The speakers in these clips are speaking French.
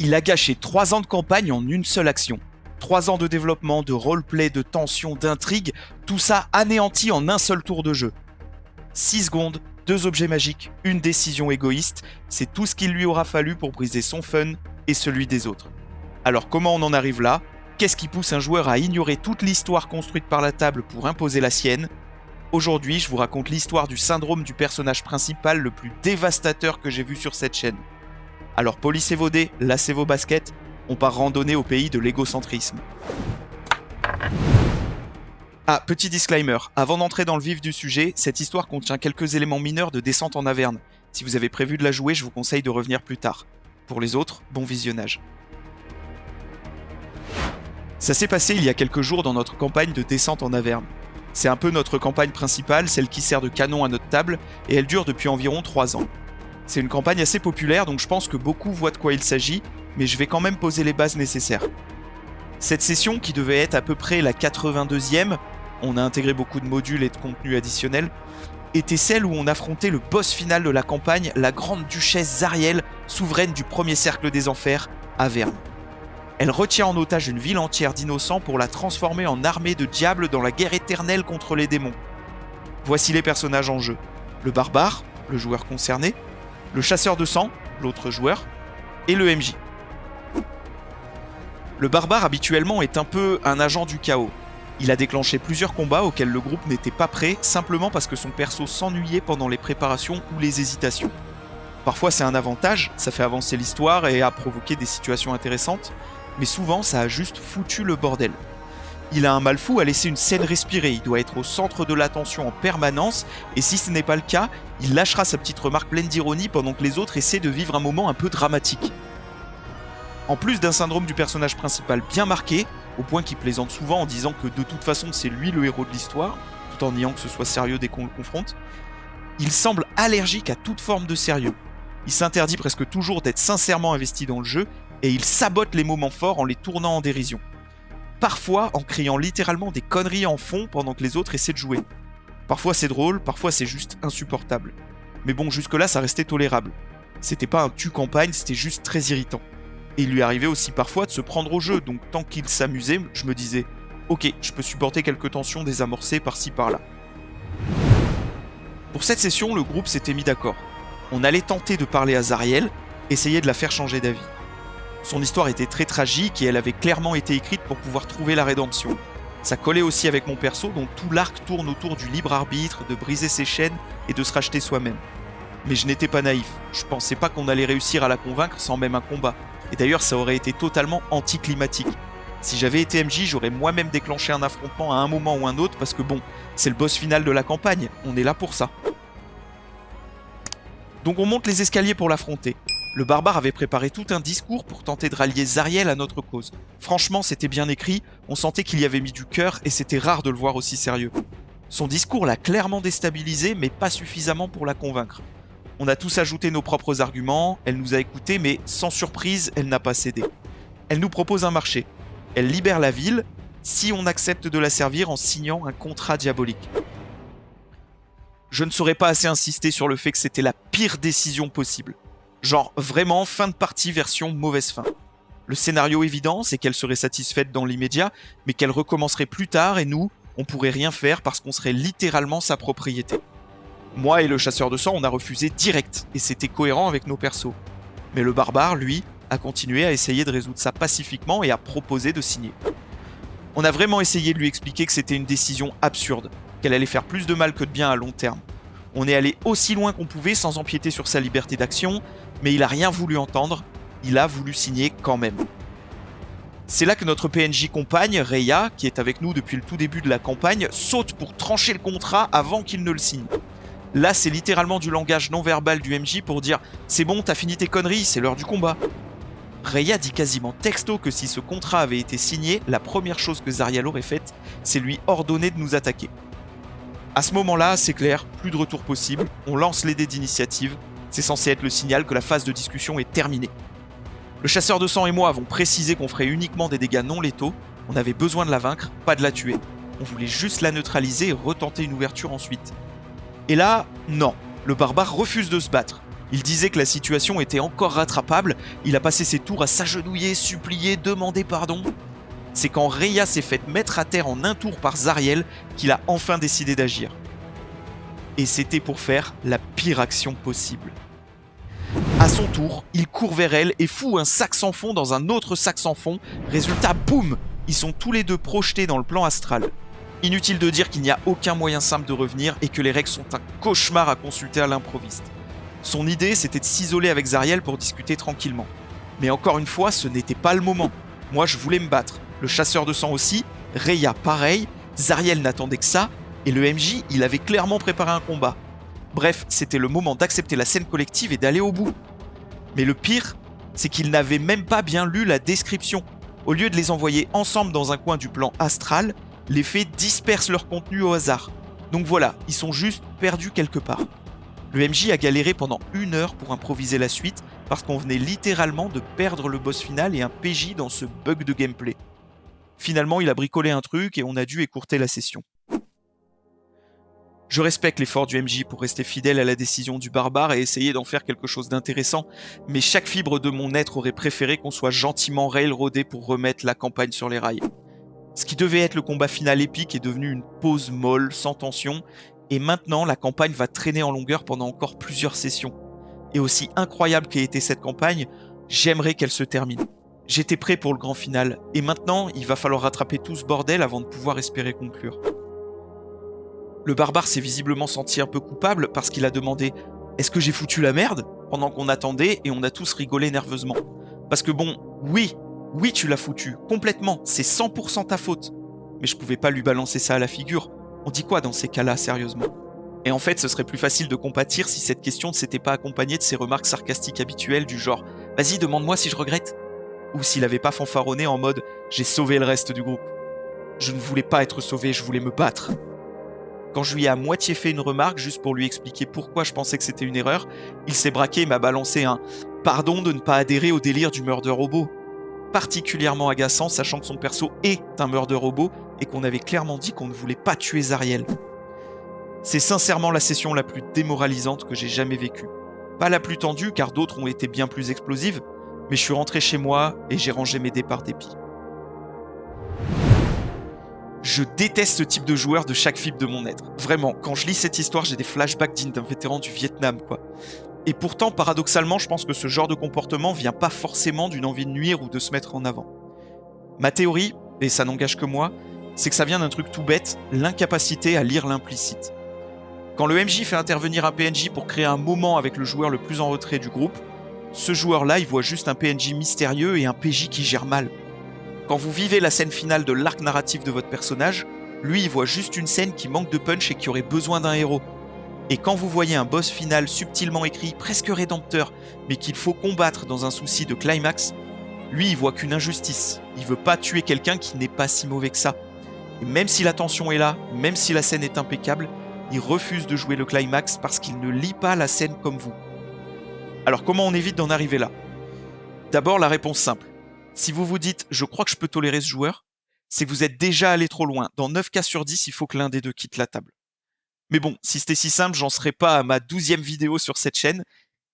Il a gâché 3 ans de campagne en une seule action. 3 ans de développement, de roleplay, de tension, d'intrigue, tout ça anéanti en un seul tour de jeu. 6 secondes, 2 objets magiques, une décision égoïste, c'est tout ce qu'il lui aura fallu pour briser son fun et celui des autres. Alors comment on en arrive là ? Qu'est-ce qui pousse un joueur à ignorer toute l'histoire construite par la table pour imposer la sienne ? Aujourd'hui, je vous raconte l'histoire du syndrome du personnage principal le plus dévastateur que j'ai vu sur cette chaîne. Alors polissez vos dés, lacez vos baskets, on part randonner au pays de l'égocentrisme. Ah, petit disclaimer, avant d'entrer dans le vif du sujet, cette histoire contient quelques éléments mineurs de descente en Averne. Si vous avez prévu de la jouer, je vous conseille de revenir plus tard. Pour les autres, bon visionnage. Ça s'est passé il y a quelques jours dans notre campagne de descente en Averne. C'est un peu notre campagne principale, celle qui sert de canon à notre table, et elle dure depuis environ 3 ans. C'est une campagne assez populaire, donc je pense que beaucoup voient de quoi il s'agit, mais je vais quand même poser les bases nécessaires. Cette session, qui devait être à peu près la 82e, on a intégré beaucoup de modules et de contenus additionnels, était celle où on affrontait le boss final de la campagne, la grande duchesse Zariel, souveraine du premier cercle des enfers, Averne. Elle retient en otage une ville entière d'innocents pour la transformer en armée de diables dans la guerre éternelle contre les démons. Voici les personnages en jeu. Le barbare, le joueur concerné, le chasseur de sang, l'autre joueur, et le MJ. Le barbare habituellement est un peu un agent du chaos. Il a déclenché plusieurs combats auxquels le groupe n'était pas prêt, simplement parce que son perso s'ennuyait pendant les préparations ou les hésitations. Parfois c'est un avantage, ça fait avancer l'histoire et a provoqué des situations intéressantes, mais souvent ça a juste foutu le bordel. Il a un mal fou à laisser une scène respirer, il doit être au centre de l'attention en permanence, et si ce n'est pas le cas, il lâchera sa petite remarque pleine d'ironie pendant que les autres essaient de vivre un moment un peu dramatique. En plus d'un syndrome du personnage principal bien marqué, au point qu'il plaisante souvent en disant que de toute façon c'est lui le héros de l'histoire, tout en niant que ce soit sérieux dès qu'on le confronte, il semble allergique à toute forme de sérieux. Il s'interdit presque toujours d'être sincèrement investi dans le jeu, et il sabote les moments forts en les tournant en dérision. Parfois en criant littéralement des conneries en fond pendant que les autres essaient de jouer. Parfois c'est drôle, parfois c'est juste insupportable. Mais bon, jusque-là ça restait tolérable. C'était pas un tue-campagne, c'était juste très irritant. Et il lui arrivait aussi parfois de se prendre au jeu, donc tant qu'il s'amusait, je me disais « Ok, je peux supporter quelques tensions désamorcées par-ci par-là ». Pour cette session, le groupe s'était mis d'accord. On allait tenter de parler à Zariel, essayer de la faire changer d'avis. Son histoire était très tragique et elle avait clairement été écrite pour pouvoir trouver la rédemption. Ça collait aussi avec mon perso dont tout l'arc tourne autour du libre arbitre, de briser ses chaînes et de se racheter soi-même. Mais je n'étais pas naïf, je pensais pas qu'on allait réussir à la convaincre sans même un combat. Et d'ailleurs ça aurait été totalement anticlimatique. Si j'avais été MJ, j'aurais moi-même déclenché un affrontement à un moment ou un autre parce que bon, c'est le boss final de la campagne, on est là pour ça. Donc on monte les escaliers pour l'affronter. Le barbare avait préparé tout un discours pour tenter de rallier Zariel à notre cause. Franchement, c'était bien écrit, on sentait qu'il y avait mis du cœur et c'était rare de le voir aussi sérieux. Son discours l'a clairement déstabilisé, mais pas suffisamment pour la convaincre. On a tous ajouté nos propres arguments, elle nous a écoutés, mais sans surprise, elle n'a pas cédé. Elle nous propose un marché. Elle libère la ville, si on accepte de la servir en signant un contrat diabolique. Je ne saurais pas assez insister sur le fait que c'était la pire décision possible. Genre vraiment fin de partie version mauvaise fin. Le scénario évident, c'est qu'elle serait satisfaite dans l'immédiat, mais qu'elle recommencerait plus tard et nous, on pourrait rien faire parce qu'on serait littéralement sa propriété. Moi et le chasseur de sang, on a refusé direct, et c'était cohérent avec nos persos. Mais le barbare, lui, a continué à essayer de résoudre ça pacifiquement et a proposé de signer. On a vraiment essayé de lui expliquer que c'était une décision absurde, qu'elle allait faire plus de mal que de bien à long terme. On est allé aussi loin qu'on pouvait sans empiéter sur sa liberté d'action, mais il a rien voulu entendre, il a voulu signer quand même. C'est là que notre PNJ compagne, Reya, qui est avec nous depuis le tout début de la campagne, saute pour trancher le contrat avant qu'il ne le signe. Là, c'est littéralement du langage non verbal du MJ pour dire « C'est bon, t'as fini tes conneries, c'est l'heure du combat ». Reya dit quasiment texto que si ce contrat avait été signé, la première chose que Zariel aurait faite, c'est lui ordonner de nous attaquer. À ce moment-là, c'est clair, plus de retour possible, on lance les dés d'initiative, c'est censé être le signal que la phase de discussion est terminée. Le chasseur de sang et moi avons précisé qu'on ferait uniquement des dégâts non létaux, on avait besoin de la vaincre, pas de la tuer. On voulait juste la neutraliser et retenter une ouverture ensuite. Et là, non, le barbare refuse de se battre. Il disait que la situation était encore rattrapable, il a passé ses tours à s'agenouiller, supplier, demander pardon. C'est quand Rhea s'est faite mettre à terre en un tour par Zariel qu'il a enfin décidé d'agir. Et c'était pour faire la pire action possible. À son tour, il court vers elle et fout un sac sans fond dans un autre sac sans fond. Résultat, boum! Ils sont tous les deux projetés dans le plan astral. Inutile de dire qu'il n'y a aucun moyen simple de revenir et que les règles sont un cauchemar à consulter à l'improviste. Son idée, c'était de s'isoler avec Zariel pour discuter tranquillement. Mais encore une fois, ce n'était pas le moment. Moi, je voulais me battre. Le chasseur de sang aussi, Rhea pareil, Zariel n'attendait que ça, et le MJ, il avait clairement préparé un combat. Bref, c'était le moment d'accepter la scène collective et d'aller au bout. Mais le pire, c'est qu'ils n'avaient même pas bien lu la description. Au lieu de les envoyer ensemble dans un coin du plan astral, les fées dispersent leur contenu au hasard. Donc voilà, ils sont juste perdus quelque part. Le MJ a galéré pendant 1 heure pour improviser la suite parce qu'on venait littéralement de perdre le boss final et un PJ dans ce bug de gameplay. Finalement, il a bricolé un truc et on a dû écourter la session. Je respecte l'effort du MJ pour rester fidèle à la décision du barbare et essayer d'en faire quelque chose d'intéressant, mais chaque fibre de mon être aurait préféré qu'on soit gentiment railroadé pour remettre la campagne sur les rails. Ce qui devait être le combat final épique est devenu une pause molle, sans tension, et maintenant la campagne va traîner en longueur pendant encore plusieurs sessions. Et aussi incroyable qu'ait été cette campagne, j'aimerais qu'elle se termine. J'étais prêt pour le grand final, et maintenant il va falloir rattraper tout ce bordel avant de pouvoir espérer conclure. Le barbare s'est visiblement senti un peu coupable parce qu'il a demandé « Est-ce que j'ai foutu la merde ?» pendant qu'on attendait et on a tous rigolé nerveusement. Parce que bon, oui tu l'as foutu, complètement, c'est 100% ta faute. Mais je pouvais pas lui balancer ça à la figure. On dit quoi dans ces cas-là, sérieusement ? Et en fait, ce serait plus facile de compatir si cette question ne s'était pas accompagnée de ses remarques sarcastiques habituelles du genre « Vas-y, demande-moi si je regrette ?» ou s'il avait pas fanfaronné en mode « J'ai sauvé le reste du groupe. » Je ne voulais pas être sauvé, je voulais me battre. Quand je lui ai à moitié fait une remarque, juste pour lui expliquer pourquoi je pensais que c'était une erreur, il s'est braqué et m'a balancé un « pardon de ne pas adhérer au délire du murder robot ». Particulièrement agaçant, sachant que son perso est un murder robot et qu'on avait clairement dit qu'on ne voulait pas tuer Zariel. C'est sincèrement la session la plus démoralisante que j'ai jamais vécue. Pas la plus tendue, car d'autres ont été bien plus explosives, mais je suis rentré chez moi et j'ai rangé mes dés par dépit. Je déteste ce type de joueur de chaque fibre de mon être. Vraiment, quand je lis cette histoire, j'ai des flashbacks dignes d'un vétéran du Vietnam, quoi. Et pourtant, paradoxalement, je pense que ce genre de comportement vient pas forcément d'une envie de nuire ou de se mettre en avant. Ma théorie, et ça n'engage que moi, c'est que ça vient d'un truc tout bête, l'incapacité à lire l'implicite. Quand le MJ fait intervenir un PNJ pour créer un moment avec le joueur le plus en retrait du groupe, ce joueur-là, il voit juste un PNJ mystérieux et un PJ qui gère mal. Quand vous vivez la scène finale de l'arc narratif de votre personnage, lui il voit juste une scène qui manque de punch et qui aurait besoin d'un héros. Et quand vous voyez un boss final subtilement écrit, presque rédempteur, mais qu'il faut combattre dans un souci de climax, lui il voit qu'une injustice. Il veut pas tuer quelqu'un qui n'est pas si mauvais que ça. Et même si la tension est là, même si la scène est impeccable, il refuse de jouer le climax parce qu'il ne lit pas la scène comme vous. Alors comment on évite d'en arriver là ? D'abord la réponse simple. Si vous vous dites « je crois que je peux tolérer ce joueur », c'est que vous êtes déjà allé trop loin. Dans 9 cas sur 10, il faut que l'un des deux quitte la table. Mais bon, si c'était si simple, j'en serais pas à ma 12e vidéo sur cette chaîne.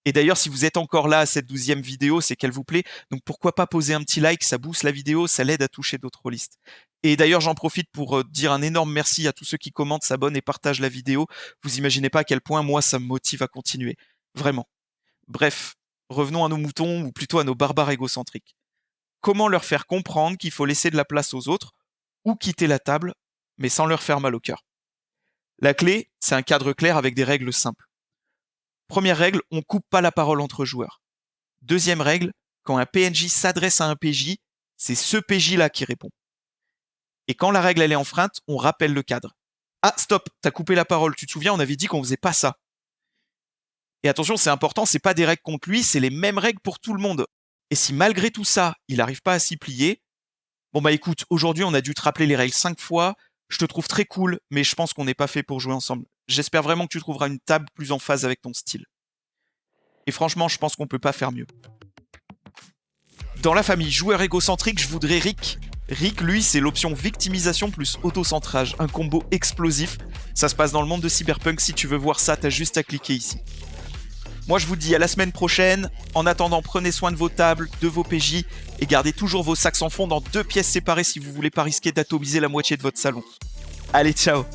Et d'ailleurs, si vous êtes encore là à cette 12e vidéo, c'est qu'elle vous plaît. Donc pourquoi pas poser un petit like, ça booste la vidéo, ça l'aide à toucher d'autres rôlistes. Et d'ailleurs, j'en profite pour dire un énorme merci à tous ceux qui commentent, s'abonnent et partagent la vidéo. Vous imaginez pas à quel point moi, ça me motive à continuer. Vraiment. Bref, revenons à nos moutons, ou plutôt à nos barbares égocentriques. Comment leur faire comprendre qu'il faut laisser de la place aux autres, ou quitter la table, mais sans leur faire mal au cœur. La clé, c'est un cadre clair avec des règles simples. Première règle, on coupe pas la parole entre joueurs. Deuxième règle, quand un PNJ s'adresse à un PJ, c'est ce PJ-là qui répond. Et quand la règle elle est enfreinte, on rappelle le cadre. Ah, stop, t'as coupé la parole, tu te souviens, on avait dit qu'on faisait pas ça. Et attention, c'est important, c'est pas des règles contre lui, c'est les mêmes règles pour tout le monde. Et si malgré tout ça, il n'arrive pas à s'y plier, bon bah écoute, aujourd'hui on a dû te rappeler les règles 5 fois, je te trouve très cool, mais je pense qu'on n'est pas fait pour jouer ensemble. J'espère vraiment que tu trouveras une table plus en phase avec ton style. Et franchement, je pense qu'on peut pas faire mieux. Dans la famille joueur égocentrique, je voudrais Rick. Rick, lui, c'est l'option victimisation plus autocentrage, un combo explosif. Ça se passe dans le monde de Cyberpunk, si tu veux voir ça, t'as juste à cliquer ici. Moi, je vous dis à la semaine prochaine. En attendant, prenez soin de vos tables, de vos PJ, et gardez toujours vos sacs sans fond dans 2 pièces séparées si vous voulez pas risquer d'atomiser la moitié de votre salon. Allez, ciao!